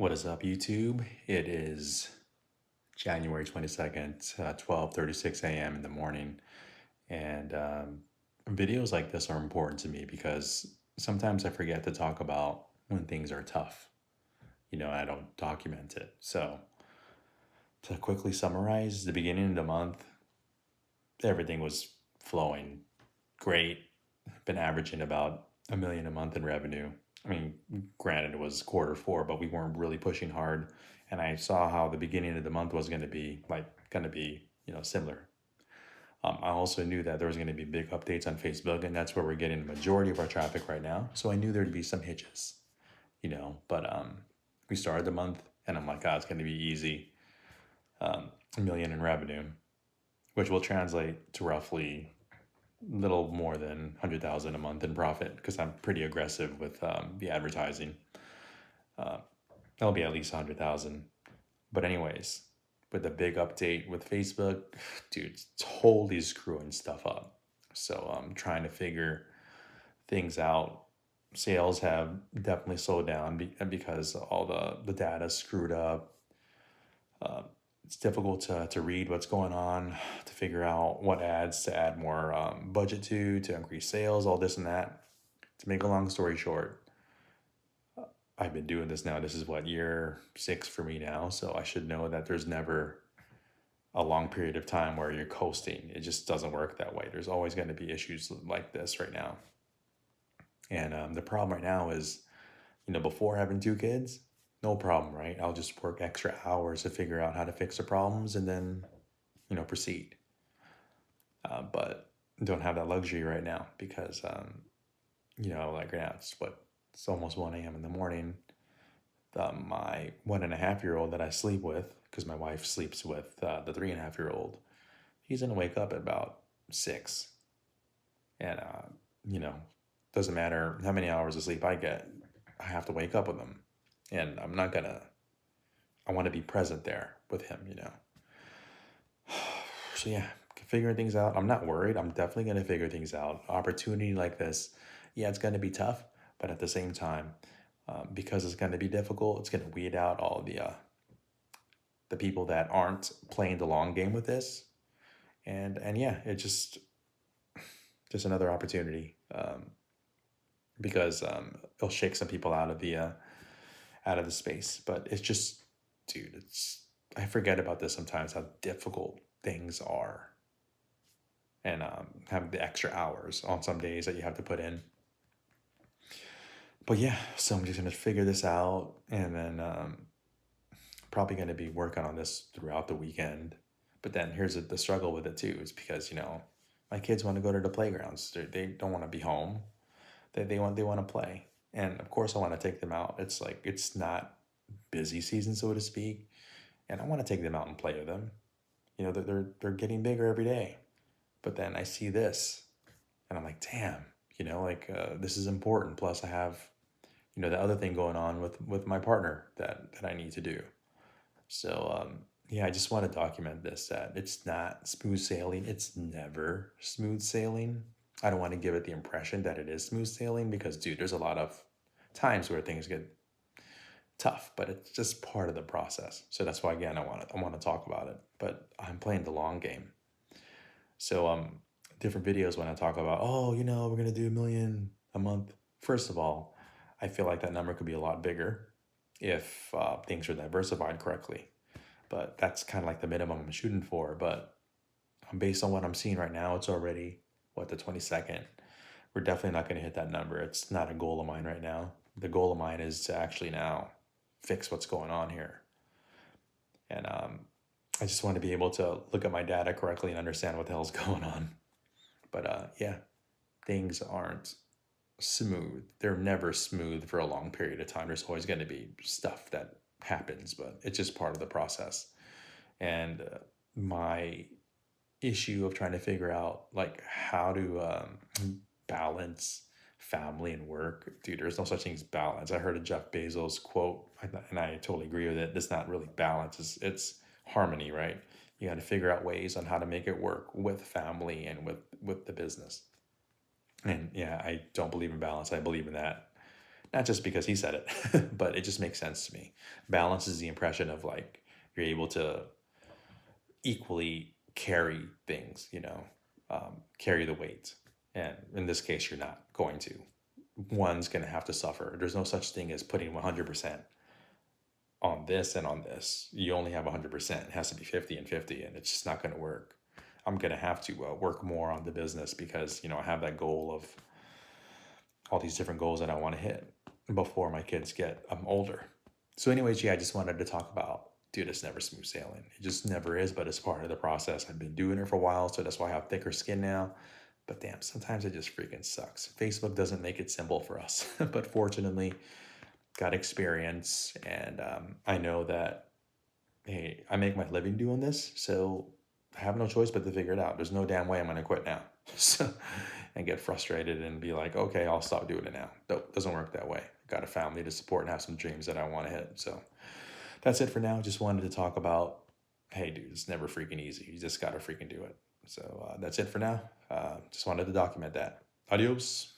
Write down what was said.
What is up, YouTube? It is January 22nd, 12:36 a.m. in the morning. And videos like this are important to me because sometimes I forget to talk about when things are tough. I don't document it. So, to quickly summarize, the beginning of the month, everything was flowing great. Been averaging about a million a month in revenue. I mean, granted, it was quarter 4, but we weren't really pushing hard. And I saw how the beginning of the month was going to be, similar. I also knew that there was going to be big updates on Facebook, and that's where we're getting the majority of our traffic right now. So I knew there'd be some hitches, But we started the month, and I'm like, it's going to be easy, a million in revenue, which will translate to roughly little more than 100,000 a month in profit because I'm pretty aggressive with the advertising. That'll be at least 100,000. But anyways, with the big update with Facebook, dude, totally screwing stuff up. So I'm trying to figure things out. Sales have definitely slowed down because all the data screwed up. It's difficult to read what's going on, to figure out what ads to add more budget to increase sales, all this and that. To make a long story short, I've been doing this now. This is what, year 6 for me now. So I should know that there's never a long period of time where you're coasting. It just doesn't work that way. There's always going to be issues like this right now. And the problem right now is, before having 2 kids, no problem, right? I'll just work extra hours to figure out how to fix the problems and then, proceed. But don't have that luxury right now because, like right now, it's almost 1 a.m. in the morning. My 1.5-year-old that I sleep with, because my wife sleeps with the 3.5-year-old, he's going to wake up at about 6. And, doesn't matter how many hours of sleep I get, I have to wake up with him. And I want to be present there with him. So, yeah, figuring things out. I'm not worried. I'm definitely going to figure things out. Opportunity like this, yeah, it's going to be tough. But at the same time, because it's going to be difficult, it's going to weed out all the people that aren't playing the long game with this. And yeah, it's just another opportunity, because it'll shake some people out of the space. But it's just, dude, I forget about this sometimes, how difficult things are, and having the extra hours on some days that you have to put in. But yeah, so I'm just gonna figure this out, and then probably gonna be working on this throughout the weekend. But then here's the struggle with it too, is because my kids want to go to the playgrounds. They don't want to be home. They want to play, and of course I want to take them out. It's like it's not busy season, so to speak, and I want to take them out and play with them. They're getting bigger every day. But then I see this, and I'm like, damn, this is important. Plus, I have the other thing going on with my partner that I need to do. So yeah, I just want to document this, that it's not smooth sailing. It's never smooth sailing. I don't want to give it the impression that it is smooth sailing because, dude, there's a lot of times where things get tough, but it's just part of the process. So that's why, again, I want to talk about it. But I'm playing the long game. So different videos when I talk about, oh, we're gonna do a million a month. First of all, I feel like that number could be a lot bigger if things are diversified correctly. But that's kind of like the minimum I'm shooting for. But based on what I'm seeing right now, it's already the 22nd. We're definitely not going to hit that number. It's not a goal of mine right now. The goal of mine is to actually now fix what's going on here. And I just want to be able to look at my data correctly and understand what the hell's going on. But yeah, things aren't smooth. They're never smooth for a long period of time. There's always going to be stuff that happens, but it's just part of the process. And my issue of trying to figure out like how to balance family and work, dude, there's no such thing as balance. I heard a Jeff Bezos quote, and I totally agree with it. It's not really balance, it's harmony, right? You got to figure out ways on how to make it work with family and with the business. And yeah, I don't believe in balance. I believe in that Not just because he said it, but it just makes sense to me. Balance is the impression of like you're able to equally carry things, carry the weight. And in this case, you're not going to. One's going to have to suffer. There's no such thing as putting 100% on this and on this. You only have 100%. It has to be 50 and 50, and it's just not going to work. I'm going to have to work more on the business because, I have that goal of all these different goals that I want to hit before my kids get older. So anyways, yeah, I just wanted to talk about, dude, it's never smooth sailing. It just never is, but it's part of the process. I've been doing it for a while, so that's why I have thicker skin now. But damn, sometimes it just freaking sucks. Facebook doesn't make it simple for us. But fortunately, got experience, and I know that, hey, I make my living doing this, so I have no choice but to figure it out. There's no damn way I'm going to quit now. So, and get frustrated and be like, okay, I'll stop doing it now. Nope, doesn't work that way. Got a family to support and have some dreams that I want to hit. So that's it for now. Just wanted to talk about, hey, dude, it's never freaking easy. You just got to freaking do it. So that's it for now. Just wanted to document that. Adios.